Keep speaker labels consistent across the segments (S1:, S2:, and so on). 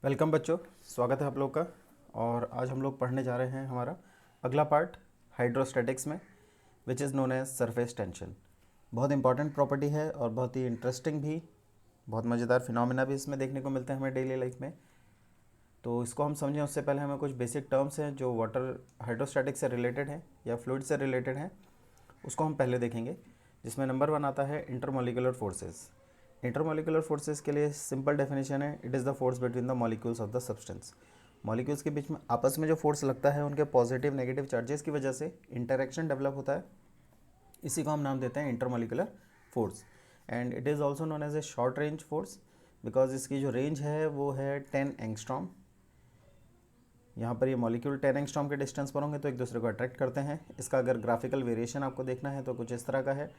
S1: Welcome बच्चों, स्वागत है आप लोग का। और आज हम लोग पढ़ने जा रहे हैं हमारा अगला पार्ट हाइड्रोस्टैटिक्स में, which is known as surface tension. बहुत इंपॉर्टेंट प्रॉपर्टी है और बहुत ही इंटरेस्टिंग भी, बहुत मज़ेदार फिनोमेना भी इसमें देखने को मिलते हैं हमें डेली लाइफ में। तो इसको हम समझें उससे पहले हमें कुछ बेसिक टर्म्स हैं जो वाटर हाइड्रोस्टैटिक्स से रिलेटेड हैं या फ्लूइड से रिलेटेड हैं, उसको हम पहले देखेंगे। जिसमें नंबर 1 आता है इंटरमोलिकुलर फोर्सेस। इंटरमोलिकुलर फोर्सेस के लिए सिंपल डेफिनेशन है, it is the force between the molecules of the substance. Molecules के बीच में आपस में जो फोर्स लगता है उनके पॉजिटिव नेगेटिव चार्जेस की वजह से इंटरेक्शन डेवलप होता है, इसी को हम नाम देते हैं intermolecular force. And it is also known as a short range force because इसकी जो रेंज है वो है 10 एंगस्ट्रॉम। यहाँ पर ये मॉलिक्यूल 10 एंगस्ट्रॉम के डिस्टेंस पर होंगे तो एक दूसरे को अट्रैक्ट करते हैं। इसका अगर ग्राफिकल वेरिएशन आपको देखना है तो कुछ इस तरह का है।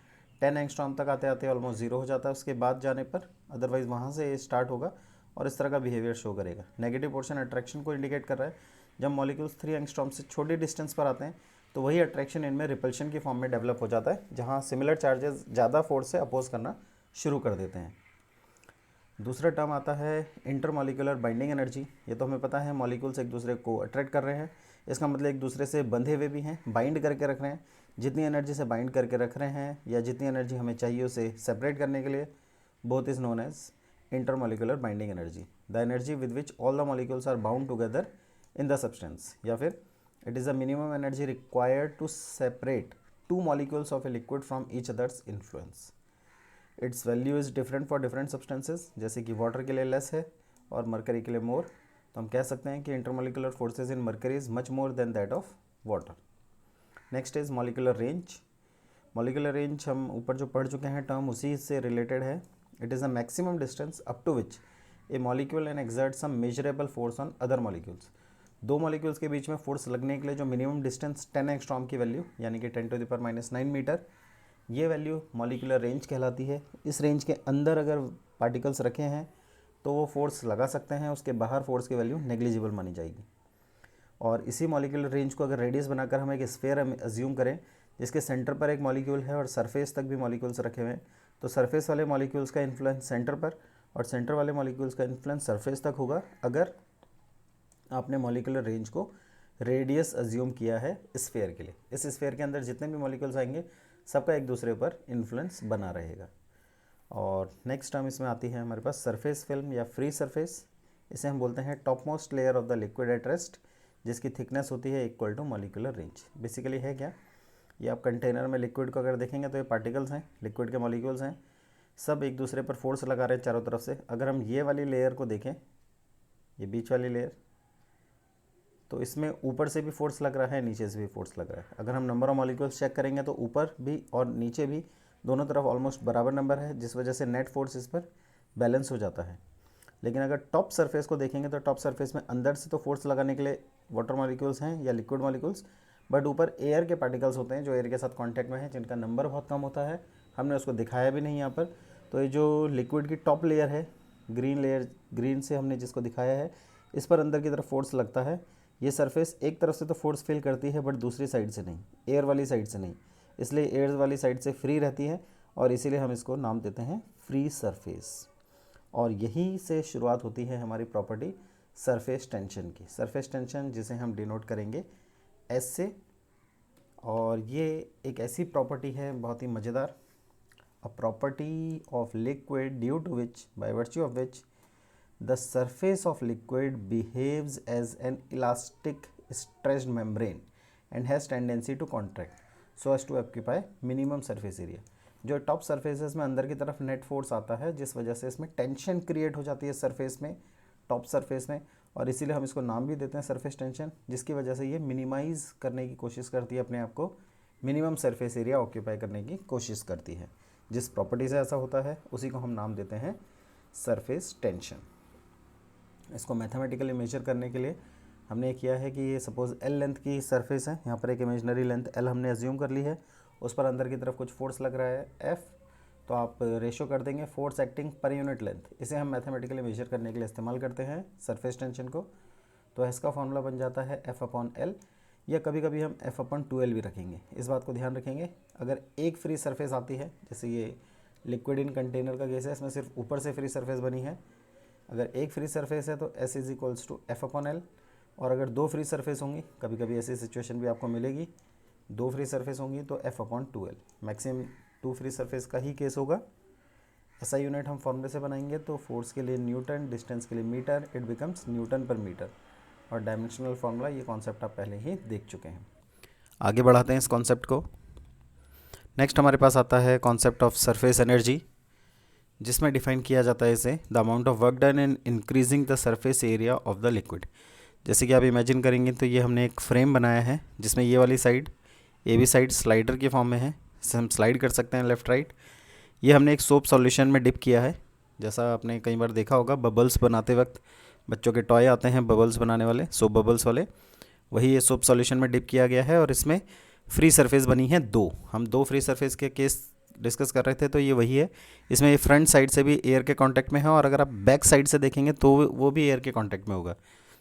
S1: 10 एंगस्ट्रॉम तक आते आते ऑलमोस्ट जीरो हो जाता है उसके बाद जाने पर, अदरवाइज वहाँ से स्टार्ट होगा और इस तरह का बिहेवियर शो करेगा। नेगेटिव पोर्शन अट्रैक्शन को इंडिकेट कर रहा है। जब मॉलिक्यूल्स 3 एंगस्ट्रॉम से छोटी डिस्टेंस पर आते हैं तो वही अट्रैक्शन इनमें रिपल्शन की फॉर्म में डेवलप हो जाता है, जहाँ सिमिलर चार्जेस ज़्यादा फोर्स से अपोज करना शुरू कर देते हैं। दूसरा टर्म आता है इंटरमॉलिक्यूलर बाइंडिंग एनर्जी। ये तो हमें पता है मॉलिक्यूल्स एक दूसरे को अट्रैक्ट कर रहे हैं, इसका मतलब एक दूसरे से बंधे हुए भी हैं, बाइंड करके रख रहे हैं। जितनी एनर्जी से बाइंड करके रख रहे हैं या जितनी एनर्जी हमें चाहिए उसे सेपरेट करने के लिए, both is known as intermolecular binding energy. The energy with which all the molecules are bound together in the substance, या फिर it is the minimum energy required to separate two molecules of a liquid from each others influence. Its value is different for different substances, जैसे कि water के लिए less है और mercury के लिए मोर। तो हम कह सकते हैं कि intermolecular forces in mercury is much more than that of water. Next is molecular range. Molecular range हम ऊपर जो पढ़ चुके हैं टर्म उसी से रिलेटेड है। It is a maximum distance up to which a molecule and exert some measurable force on other molecules. दो मॉलिक्यूल्स के बीच में फोर्स लगने के लिए जो मिनिमम डिस्टेंस 10 एंगस्ट्रॉम की वैल्यू यानी कि 10⁻⁹ मीटर, ये वैल्यू मॉलिकुलर रेंज कहलाती है। इस रेंज के अंदर अगर पार्टिकल्स रखे हैं तो वो फोर्स लगा सकते हैं, उसके बाहर फोर्स की वैल्यू नेग्लिजिबल मानी जाएगी। और इसी मॉलिकुलर रेंज को अगर रेडियस बनाकर हम एक स्फीयर अज्यूम करें जिसके सेंटर पर एक मॉलिक्यूल है और सरफेस तक भी मॉलिक्यूल्स रखे हुए हैं, तो सरफेस वाले मॉलिक्यूल्स का इन्फ्लुएंस सेंटर पर और सेंटर वाले मॉलिक्यूल्स का इन्फ्लुएंस सरफेस तक होगा अगर आपने मॉलिकुलर रेंज को रेडियस अज्यूम किया है स्फीयर के लिए। इस स्फीयर के अंदर जितने भी मॉलिक्यूल्स आएंगे सबका एक दूसरे पर इन्फ्लुएंस बना रहेगा। और नेक्स्ट टर्म इसमें आती है हमारे पास सरफेस फिल्म या फ्री सरफेस। इसे हम बोलते हैं top most layer of the liquid at rest, जिसकी थिकनेस होती है equal to molecular range. Basically है क्या, ये आप कंटेनर में लिक्विड को अगर देखेंगे तो ये पार्टिकल्स हैं, लिक्विड के मॉलिक्यूल्स हैं, सब एक दूसरे पर फोर्स लगा रहे हैं चारों तरफ से। अगर हम ये वाली लेयर को देखें, ये बीच वाली लेयर, तो इसमें ऊपर से भी फोर्स लग रहा है, नीचे से भी फोर्स लग रहा है। अगर हम नंबर ऑफ मॉलिक्यूल्स चेक करेंगे तो ऊपर भी और नीचे भी दोनों तरफ ऑलमोस्ट बराबर नंबर है, जिस वजह से नेट फोर्स इस पर बैलेंस हो जाता है। लेकिन अगर टॉप सरफेस को देखेंगे तो टॉप सरफेस में अंदर से तो फोर्स लगाने के लिए वाटर मॉलिक्यूल्स हैं या लिक्विड मॉलिक्यूल्स, बट ऊपर एयर के पार्टिकल्स होते हैं जो एयर के साथ कॉन्टैक्ट में हैं, जिनका नंबर बहुत कम होता है। हमने उसको दिखाया भी नहीं यहाँ पर। तो ये जो लिक्विड की टॉप लेयर है, ग्रीन लेयर, ग्रीन से हमने जिसको दिखाया है, इस पर अंदर की तरफ फोर्स लगता है। ये सरफेस एक तरफ से तो फोर्स फील करती है बट दूसरी साइड से नहीं, एयर वाली साइड से नहीं, इसलिए एयर वाली साइड से फ्री रहती है और इसीलिए हम इसको नाम देते हैं फ्री सरफेस। और यहीं से शुरुआत होती है हमारी प्रॉपर्टी सरफेस टेंशन की। सरफेस टेंशन जिसे हम डिनोट करेंगे एस से, और ये एक ऐसी प्रॉपर्टी है बहुत ही मज़ेदार, a property of liquid due to which, by virtue of which the surface of liquid behaves as an elastic stretched membrane and has tendency to contract so as to occupy minimum surface area। जो top surfaces में अंदर की तरफ net force आता है जिस वजह से इसमें टेंशन क्रिएट हो जाती है सरफेस में, टॉप सरफेस में, और इसीलिए हम इसको नाम भी देते हैं सरफेस टेंशन, जिसकी वजह से ये मिनिमाइज़ करने की कोशिश करती है अपने आप को, मिनिमम सरफेस एरिया ऑक्यूपाई करने की कोशिश करती है। जिस प्रॉपर्टी से ऐसा होता है उसी को हम नाम देते हैं सरफेस टेंशन। इसको मैथमेटिकली मेजर करने के लिए हमने ये किया है कि ये सपोज़ एल लेंथ की सरफेस है, यहाँ पर एक इमेजनरी लेंथ एल हमने अज्यूम कर ली है, उस पर अंदर की तरफ कुछ फोर्स लग रहा है एफ, तो आप रेशो कर देंगे force acting per unit length. इसे हम मैथमेटिकली मेजर करने के लिए इस्तेमाल करते हैं सरफेस टेंशन को। तो इसका फॉर्मूला बन जाता है एफ अपॉन एल, या कभी कभी हम एफ अपॉन 2L भी रखेंगे। इस बात को ध्यान रखेंगे, अगर एक फ्री सरफेस आती है, जैसे ये लिक्विड इन कंटेनर का केस है, इसमें सिर्फ ऊपर से फ्री सरफेस बनी है, अगर एक फ्री सरफेस है तो S is equals to F upon L, और अगर दो फ्री सरफेस होंगी, कभी कभी ऐसी सिचुएशन भी आपको मिलेगी, दो फ्री सरफेस होंगी तो F upon 2L। Maximum 2 free surface का ही केस होगा। ऐसा यूनिट हम फॉर्मूले से बनाएंगे तो फोर्स के लिए न्यूटन, डिस्टेंस के लिए मीटर, इट बिकम्स न्यूटन पर मीटर। और डायमेंशनल फार्मूला, ये कॉन्सेप्ट आप पहले ही देख चुके हैं। आगे बढ़ाते हैं इस कॉन्सेप्ट को। नेक्स्ट हमारे पास आता है कॉन्सेप्ट ऑफ सरफेस एनर्जी, जिसमें डिफाइन किया जाता है इसे the amount of work done in increasing the surface area of the liquid. जैसे कि आप इमेजिन करेंगे तो ये हमने एक फ्रेम बनाया है जिसमें ये वाली side, A B side slider के फॉर्म में है, इसे हम स्लाइड कर सकते हैं लेफ़्ट राइट। ये हमने एक सोप सॉल्यूशन में डिप किया है, जैसा आपने कई बार देखा होगा बबल्स बनाते वक्त बच्चों के टॉय आते हैं बबल्स बनाने वाले, सोप बबल्स वाले, वही ये सोप सॉल्यूशन में डिप किया गया है। और इसमें फ्री सरफेस बनी है दो, हम दो फ्री सरफेस के केस डिस्कस कर रहे थे तो ये वही है। इसमें ये फ्रंट साइड से भी एयर के कांटेक्ट में है, और अगर आप बैक साइड से देखेंगे तो वो भी एयर के कांटेक्ट में होगा।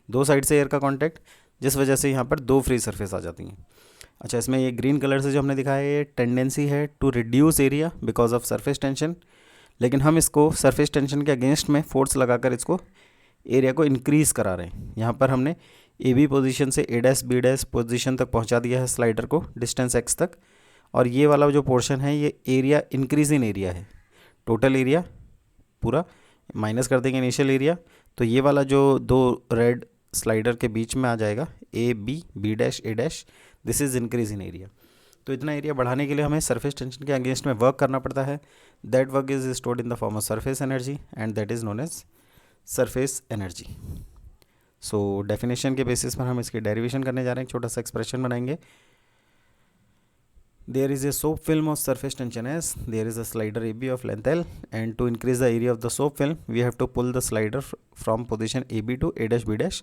S1: दो साइड से एयर का कांटेक्ट, जिस वजह से यहाँ पर दो फ्री सरफेस आ जाती हैं। अच्छा, इसमें ये ग्रीन कलर से जो हमने दिखाया है ये टेंडेंसी है to reduce area because of surface tension, लेकिन हम इसको सरफेस टेंशन के अगेंस्ट में फोर्स लगाकर इसको एरिया को इंक्रीज़ करा रहे हैं। यहाँ पर हमने ए बी पोजीशन से ए डैश बी डैश पोजीशन तक पहुँचा दिया है स्लाइडर को, डिस्टेंस एक्स तक, और ये वाला जो पोर्शन है ये एरिया इंक्रीज इन एरिया है। टोटल एरिया पूरा माइनस कर देंगे इनिशियल एरिया, तो ये वाला जो दो रेड स्लाइडर के बीच में आ जाएगा A B B dash A dash, this is increase in area. तो इतना एरिया बढ़ाने के लिए हमें सरफेस टेंशन के अगेंस्ट में वर्क करना पड़ता है। That work is stored in the form of surface energy and that is known as surface energy. So definition के बेसिस पर हम इसकी डेरिवेशन करने जा रहे हैं, एक छोटा सा एक्सप्रेशन बनाएंगे। There is a soap film of surface tension S, there is a slider AB of length L, and to increase the area of the soap film we have to pull the slider from position AB to A dash B dash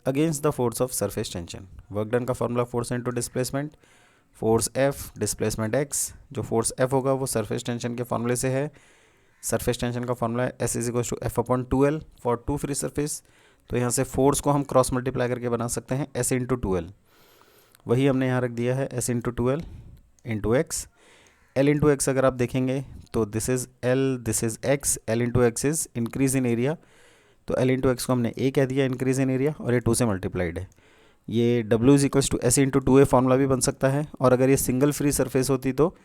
S1: against the force of surface tension. Work done का formula force into displacement, force F displacement x, जो force F होगा वो surface tension के फॉर्मूले से है। surface tension का formula S is equals to F upon 2L for two free surface, तो यहाँ से force को हम क्रॉस मल्टीप्लाई करके बना सकते हैं S into 2L, वही हमने यहाँ रख दिया है S into 2L into x. L into x अगर आप देखेंगे तो this is L, this is x, L into x is increase in area, तो एल इंटू एक्स को हमने ए कह दिया इंक्रीज इन एरिया, और ये 2 से मल्टीप्लाइड है। ये W is equals to S into 2A formula भी बन सकता है, और अगर ये सिंगल फ्री सरफेस होती तो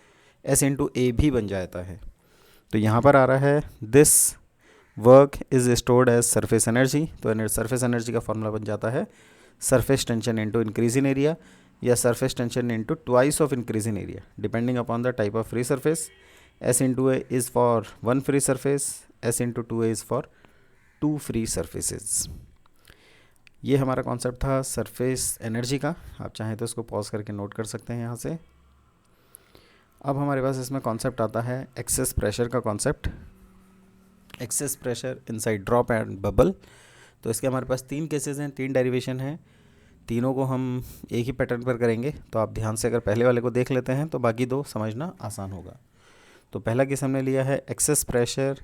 S1: एस इंटू ए भी बन जाता है। तो यहाँ पर आ रहा है this work is stored as surface energy, तो सरफेस एनर्जी का फॉर्मूला बन जाता है surface tension into increase in area, या surface tension into twice of increase in area depending upon the type of free surface. S into A is for one free surface, S into 2A is for two free surfaces. ये हमारा concept था surface energy का, आप चाहें तो इसको pause करके note कर सकते हैं यहाँ से। अब हमारे पास इसमें कॉन्सेप्ट आता है एक्सेस प्रेशर का concept, access pressure inside drop and bubble. तो इसके हमारे पास 3 केसेस हैं, 3 डेरिवेशन हैं, तीनों को हम एक ही पैटर्न पर करेंगे। तो आप ध्यान से अगर पहले वाले को देख लेते हैं तो बाकी 2 समझना आसान होगा। तो पहला केस हमने लिया है access pressure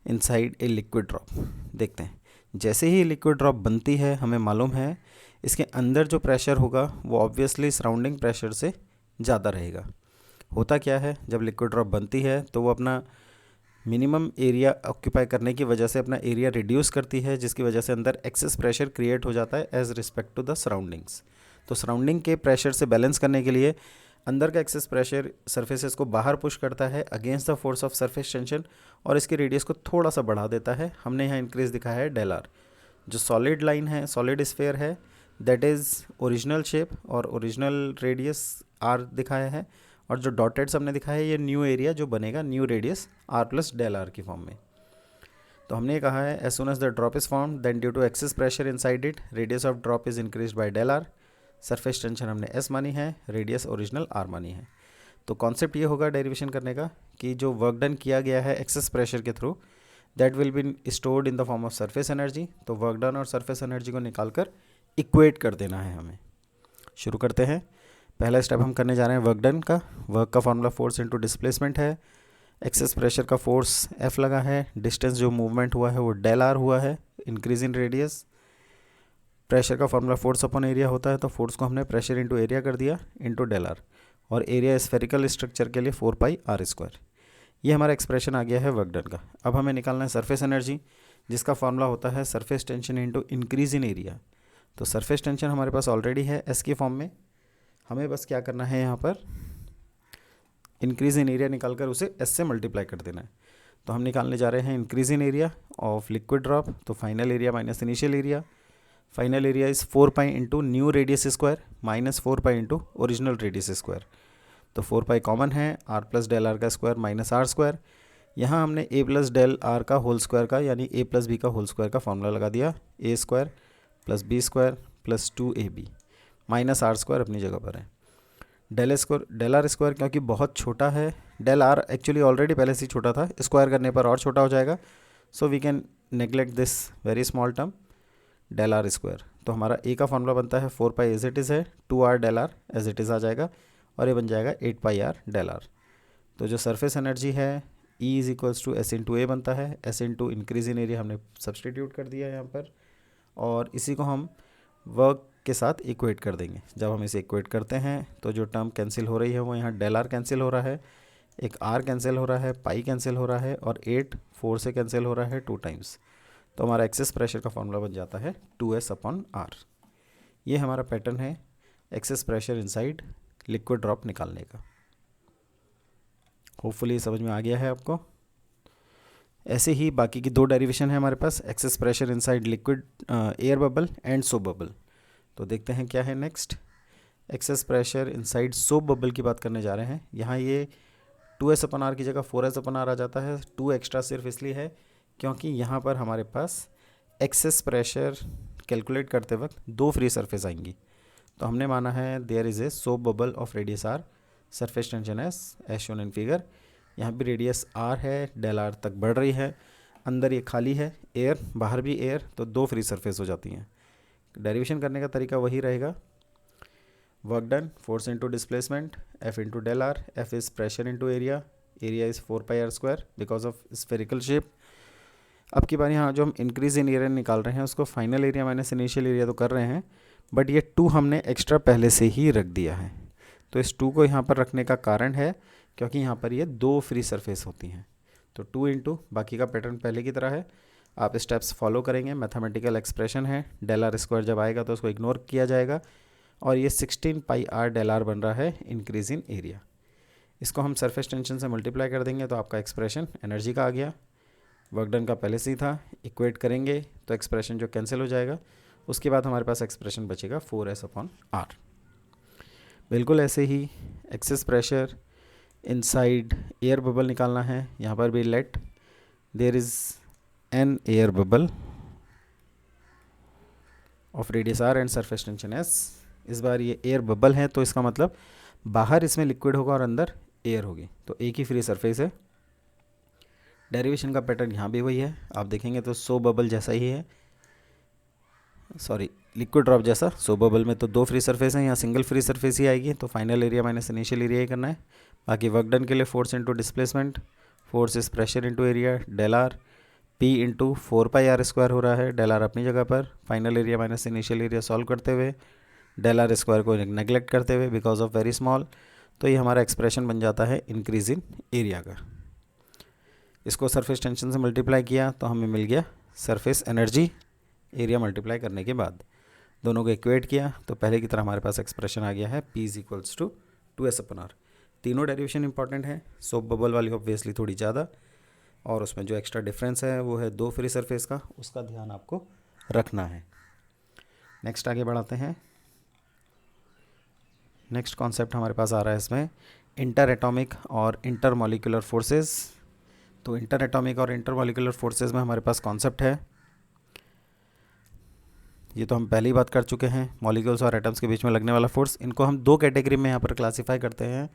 S1: inside a liquid drop. देखते हैं, जैसे ही लिक्विड ड्रॉप बनती है हमें मालूम है इसके अंदर जो प्रेशर होगा वो ऑब्वियसली सराउंडिंग प्रेशर से ज़्यादा रहेगा। होता क्या है, जब लिक्विड ड्रॉप बनती है तो वो अपना मिनिमम एरिया ऑक्यूपाई करने की वजह से अपना एरिया रिड्यूस करती है, जिसकी वजह से अंदर एक्सेस प्रेशर क्रिएट हो जाता है as respect to the surroundings. तो सराउंडिंग के प्रेशर से बैलेंस करने के लिए अंदर का एक्सेस प्रेशर सरफेसेस को बाहर पुश करता है against the force of surface tension, और इसके रेडियस को थोड़ा सा बढ़ा देता है। हमने यहाँ इंक्रीज दिखाया है डेल आर। जो सॉलिड लाइन है, सॉलिड स्फेयर है, दैट इज़ ओरिजिनल शेप और ओरिजिनल रेडियस आर दिखाया है, और जो डॉटेड्स हमने दिखाया है ये न्यू एरिया जो बनेगा, new radius r plus del r की फॉर्म में। तो हमने कहा है as soon as the drop is form then due to excess pressure inside it radius of drop is increase by del r. Surface tension हमने S मानी है, radius original are मानी है। तो कॉन्सेप्ट ये होगा डेरिवेशन करने का कि जो वर्क डन किया गया है एक्सेस प्रेशर के through that will be stored in the form of surface energy. तो वर्क डन और सरफेस एनर्जी को निकाल कर इक्वेट कर देना है हमें। शुरू करते हैं। पहला स्टेप हम करने जा रहे हैं वर्क डन का। वर्क का फॉर्मूला फोर्स इनटू डिस्प्लेसमेंट है। एक्सेस प्रेशर का फोर्स F लगा है, डिस्टेंस जो मूवमेंट हुआ है वो डेल आर हुआ है, इंक्रीज इन रेडियस। प्रेशर का फॉर्मूला फोर्स अपॉन एरिया होता है, तो फोर्स को हमने प्रेशर इंटू एरिया कर दिया इंटू डेल आर, और एरिया स्फेरिकल स्ट्रक्चर के लिए 4 पाई r स्क्वायर। ये हमारा एक्सप्रेशन आ गया है वर्क डन का। अब हमें निकालना है सरफेस एनर्जी। जिसका फॉर्मूला होता है surface tension into increase in area. तो सरफेस टेंशन हमारे पास ऑलरेडी है एस के फॉर्म में, हमें बस क्या करना है यहाँ पर इंक्रीज इन एरिया निकाल कर उसे एस से मल्टीप्लाई कर देना है। तो हम निकालने जा रहे हैं increase in area of liquid drop, तो final area minus initial area, final area is 4 pi into new radius square minus 4 pi into original radius square. तो 4 पाई कॉमन है, आर प्लस डेल आर का square minus are square. यहाँ हमने a plus del r का whole square का यानी a plus b का whole square का फॉर्मूला लगा दिया, a square plus B square plus 2ab minus are square अपनी जगह पर है। डेल आर स्क्वायर क्योंकि बहुत छोटा है, डेल आर एक्चुअली ऑलरेडी पहले से ही छोटा था, स्क्वायर करने पर और छोटा हो जाएगा, so we can neglect this very small term del are square. तो हमारा ए का फॉर्मूला बनता है 4 पाई एज इट इज़ है, 2r del r as it is आ जाएगा और ये बन जाएगा 8 पाई आर डेल आर। तो जो सरफेस एनर्जी है E is equals to S into A बनता है, S into increase in area हमने सब्सटीट्यूट कर दिया है यहाँ पर, और इसी को हम वर्क के साथ इक्वेट कर देंगे। जब हम इसे इक्वेट करते हैं तो जो टर्म कैंसिल हो रही है वो यहाँ डेल आर कैंसिल हो रहा है, एक आर कैंसिल हो रहा है, पाई कैंसिल हो रहा है और 8 4 से कैंसिल हो रहा है 2 टाइम्स। तो हमारा एक्सेस प्रेशर का फॉर्मूला बन जाता है 2s अपॉन आर। ये हमारा पैटर्न है access pressure inside liquid drop निकालने का। होपफुली समझ में आ गया है आपको। ऐसे ही बाकी की 2 डेरिवेशन है हमारे पास, excess pressure inside liquid air bubble and soap bubble. तो देखते हैं क्या है next. Excess pressure inside soap bubble की बात करने जा रहे हैं। यहाँ ये 2s अपन आर की जगह 4s अपन आर आ जाता है। 2 एक्स्ट्रा सिर्फ इसलिए है क्योंकि यहाँ पर हमारे पास एक्सेस प्रेशर कैलकुलेट करते वक्त 2 फ्री सरफेस आएंगी। तो हमने माना है there is a soap bubble of radius R, surface tension as shown in figure. यहाँ भी रेडियस आर है, डेल आर तक बढ़ रही है, अंदर ये खाली है एयर, बाहर भी एयर, तो 2 फ्री सरफेस हो जाती हैं। डेरिवेशन करने का तरीका वही रहेगा, work done force into displacement F into del R, F is pressure into area, area is 4 pi are square because of spherical shape. अब की बार यहाँ जो हम इंक्रीज इन एरिया निकाल रहे हैं उसको final area minus initial area तो कर रहे हैं, बट ये 2 हमने एक्स्ट्रा पहले से ही रख दिया है। तो इस 2 को यहाँ पर रखने का कारण है क्योंकि यहाँ पर ये 2 फ्री सरफेस होती हैं। तो 2 इंटू बाकी का पैटर्न पहले की तरह है, आप स्टेप्स फॉलो करेंगे, मैथमेटिकल एक्सप्रेशन है, डेल आर स्क्वायर जब आएगा तो उसको इग्नोर किया जाएगा और ये 16 पाई आर डेल आर बन रहा है इंक्रीज इन एरिया। इसको हम सरफेस टेंशन से मल्टीप्लाई कर देंगे तो आपका एक्सप्रेशन एनर्जी का आ गया, वर्क डन का पहले से ही था, इक्वेट करेंगे तो एक्सप्रेशन जो कैंसिल हो जाएगा, उसके बाद हमारे पास एक्सप्रेशन बचेगा 4s अपॉन आर। बिल्कुल ऐसे ही excess pressure inside air bubble निकालना है। यहाँ पर भी let there is an air bubble of radius r and surface tension S. इस बार ये एयर बबल है तो इसका मतलब बाहर इसमें लिक्विड होगा और अंदर एयर होगी, तो एक ही फ्री सरफेस है। डेरिवेशन का पैटर्न यहाँ भी वही है, आप देखेंगे तो सो बबल जैसा ही है, सॉरी लिक्विड ड्रॉप जैसा। सो बबल में तो 2 फ्री सरफेस हैं, यहाँ सिंगल फ्री सरफेस ही आएगी, तो final area minus initial area ही करना है। बाकी वर्क डन के लिए force into displacement, force is pressure into area, del r p into 4 pi are square हो रहा है, डेल आर अपनी जगह पर, final area minus initial area solve करते हुए, डेल आर स्क्वायर को नेग्लेक्ट करते हुए बिकॉज ऑफ वेरी स्मॉल, तो ये हमारा एक्सप्रेशन बन जाता है इंक्रीज इन एरिया का। इसको सरफेस टेंशन से मल्टीप्लाई किया तो हमें मिल गया सरफेस एनर्जी एरिया मल्टीप्लाई करने के बाद। दोनों को इक्वेट किया तो पहले की तरह हमारे पास एक्सप्रेशन आ गया है P is equals to 2s upon R. तीनों डेरिवेशन इंपॉर्टेंट है, सोप बबल वाली ऑब्वियसली थोड़ी ज़्यादा, और उसमें जो एक्स्ट्रा डिफरेंस है वो है 2 फ्री सरफेस का, उसका ध्यान आपको रखना है। नेक्स्ट आगे बढ़ाते हैं। नेक्स्ट कॉन्सेप्ट हमारे पास आ रहा है इसमें इंटर एटॉमिक और इंटर मॉलिक्यूलर फोर्सेस। तो इंटर एटॉमिक और इंटर मॉलिक्यूलर फोर्सेस में हमारे पास कॉन्सेप्ट है, ये तो हम पहले ही बात कर चुके हैं, मॉलिक्यूल्स और एटम्स के बीच में लगने वाला फोर्स। इनको हम 2 कैटेगरी में यहाँ पर क्लासीफाई करते हैं।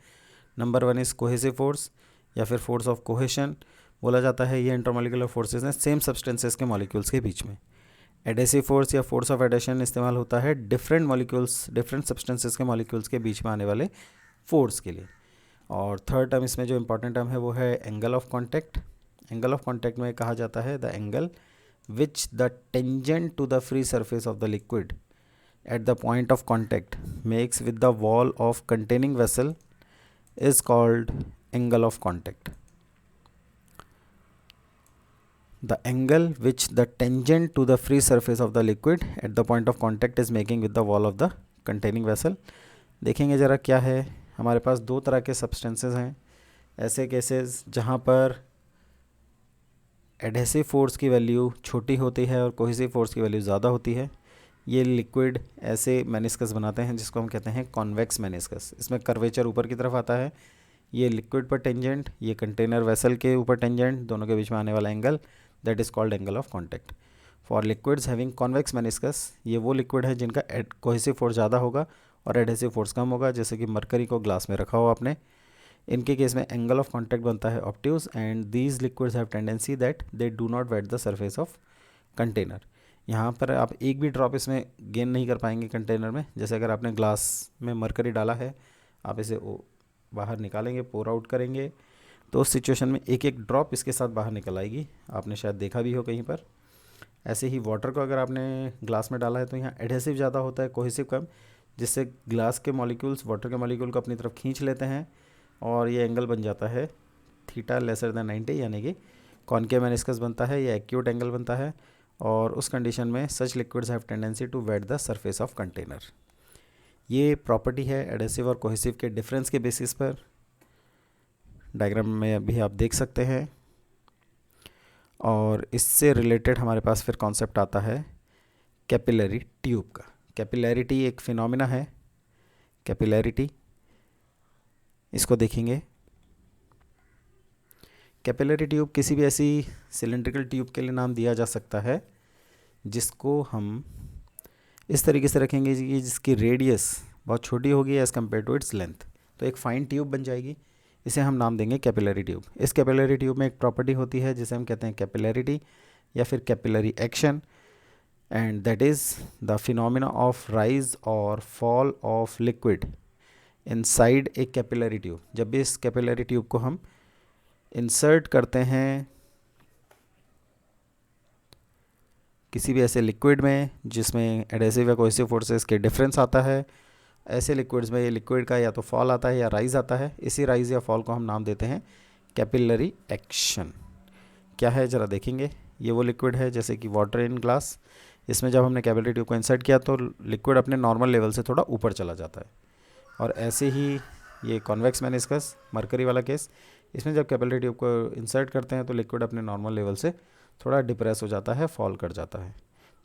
S1: नंबर 1 इज़ कोहेसिव फोर्स या फिर फोर्स ऑफ कोहेशन बोला जाता है। ये इंटरमॉलिक्यूलर फोर्सेस हैं सेम सब्सटेंसेस के मॉलिक्यूल्स के बीच में। एडेसिव फोर्स या फोर्स ऑफ एडेशन इस्तेमाल होता है डिफरेंट मॉलिक्यूल्स डिफरेंट सब्सटेंसेस के मॉलिक्यूल्स के बीच में आने वाले फोर्स के लिए। और थर्ड टर्म इसमें जो इंपॉर्टेंट टर्म है वो है angle of contact. Angle of contact में कहा जाता है the angle which the tangent to the free surface of the liquid at the point of contact makes with the wall of containing vessel is called angle of contact. the angle which the tangent to the free surface of the liquid at the point of contact is making with the wall of the containing vessel। देखेंगे ज़रा क्या है, हमारे पास दो तरह के substances हैं। ऐसे केसेस जहाँ पर एडहेसिव फोर्स की वैल्यू छोटी होती है और कोहेसिव फोर्स की वैल्यू ज़्यादा होती है, ये लिक्विड ऐसे मेनिस्कस बनाते हैं जिसको हम कहते हैं कॉन्वेक्स मेनिस्कस। इसमें कर्वेचर ऊपर की तरफ आता है, ये लिक्विड पर टेंजेंट, ये कंटेनर वेसल के ऊपर टेंजेंट, दोनों के बीच में आने वाला angle that is called angle of contact. For liquids having convex meniscus, ये वो लिक्विड है जिनका कोहेसिव फोर्स ज़्यादा होगा और एडहेसिव फोर्स कम होगा, जैसे कि मरकरी को ग्लास में रखा हो आपने। इनके केस में एंगल ऑफ कॉन्टैक्ट बनता है obtuse and these liquids have tendency that they do not wet the surface of container. यहाँ पर आप एक भी ड्रॉप इसमें गेन नहीं कर पाएंगे कंटेनर में। जैसे अगर आपने ग्लास में मरकरी डाला है, आप इसे बाहर निकालेंगे, पोर आउट करेंगे, तो उस सिचुएशन में एक एक ड्रॉप इसके साथ बाहर निकल आएगी। आपने शायद देखा भी हो कहीं पर। ऐसे ही वाटर को अगर आपने ग्लास में डाला है तो यहाँ एडहेसिव ज़्यादा होता है, कोहेसिव कम, जिससे ग्लास के मॉलिक्यूल्स वाटर के मॉलिक्यूल को अपनी तरफ खींच लेते हैं और ये एंगल बन जाता है थीटा लेसर देन 90, यानी कि कॉनकेव मेनिस्कस बनता है, ये एक्यूट एंगल बनता है। और उस कंडीशन में such liquids have tendency to wet the surface of container. ये प्रॉपर्टी है एडहेसिव और कोहेसिव के डिफरेंस के बेसिस पर। डायग्राम में अभी आप देख सकते हैं। और इससे रिलेटेड हमारे पास फिर कॉन्सेप्ट आता है कैपिलरी ट्यूब का। कैपिलैरिटी एक फिनोमिना है, कैपिलैरिटी, इसको देखेंगे। कैपिलरी ट्यूब किसी भी ऐसी सिलेंड्रिकल ट्यूब के लिए नाम दिया जा सकता है जिसको हम इस तरीके से रखेंगे कि जिसकी रेडियस बहुत छोटी होगी as compare to its length, तो एक फाइन ट्यूब बन जाएगी। इसे हम नाम देंगे कैपिलरी ट्यूब। इस कैपिलरी ट्यूब में एक प्रॉपर्टी होती है जिसे हम कहते हैं कैपिलैरिटी या फिर capillary action, and that is the phenomena of rise और fall of liquid inside a capillary tube. जब भी इस कैपिलरी ट्यूब को हम इंसर्ट करते हैं किसी भी ऐसे लिक्विड में जिसमें एडहेसिव या कोहेसिव फोर्सेस के डिफरेंस आता है, ऐसे लिक्विड्स में ये लिक्विड का या तो फॉल आता है या राइज आता है। इसी राइज या फॉल को हम नाम देते हैं कैपिलरी एक्शन। क्या है ज़रा देखेंगे। ये वो लिक्विड है जैसे कि वाटर इन ग्लास, इसमें जब हमने कैपिलरी ट्यूब को इंसर्ट किया तो लिक्विड अपने नॉर्मल लेवल से थोड़ा ऊपर चला जाता है। और ऐसे ही ये कॉन्वेक्स मेनिस्कस, मरकरी वाला केस, इसमें जब कैपिलरी ट्यूब को इंसर्ट करते हैं तो लिक्विड अपने नॉर्मल लेवल से थोड़ा डिप्रेस हो जाता है, फॉल कर जाता है।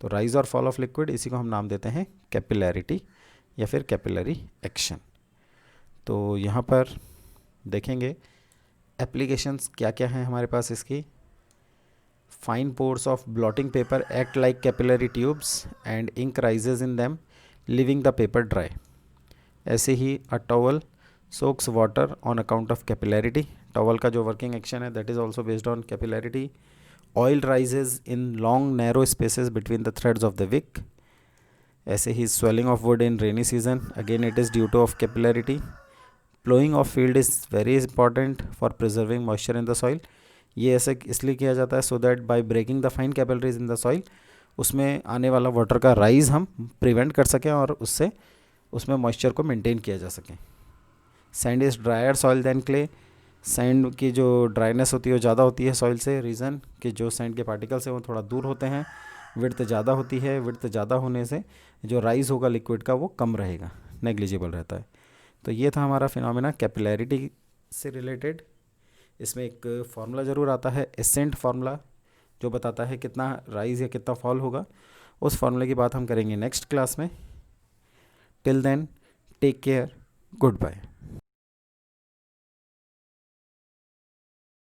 S1: तो राइज और फॉल ऑफ लिक्विड, इसी को हम नाम देते हैं कैपिलैरिटी या फिर कैपिलरी एक्शन। तो यहाँ पर देखेंगे एप्लीकेशंस क्या क्या हैं हमारे पास इसकी। Fine pores of blotting paper act like capillary tubes and ink rises in them leaving the paper dry. ऐसे ही a towel soaks water on account of capillarity. Towel का जो वर्किंग एक्शन है that is also based on capillarity. Oil rises in long narrow spaces between the threads of the wick. ऐसे ही swelling of wood in rainy season, again it is due to of capillarity. Ploughing of field is very important for preserving moisture in the soil. ये ऐसे इसलिए किया जाता है so that by breaking the fine capillaries in the soil, उसमें आने वाला water का राइज हम प्रिवेंट कर सकें और उससे उसमें मॉइस्चर को मेंटेन किया जा सके। Sand is drier soil than clay. Sand की जो ड्राइनेस होती है वो ज़्यादा होती है सॉइल से, रीज़न कि जो सैंड के पार्टिकल्स हैं वो थोड़ा दूर होते हैं, विड्थ ज़्यादा होती है, विड्थ ज़्यादा होने से जो राइज होगा लिक्विड का वो कम रहेगा, नेग्लिजिबल रहता है। तो ये था हमारा फिनोमेना कैपिलैरिटी से रिलेटेड। इसमें एक फार्मूला ज़रूर आता है, एसेंट फार्मूला, जो बताता है कितना राइज या कितना फॉल होगा। उस फार्मूले की बात हम करेंगे नेक्स्ट क्लास में। Till then take care, good bye.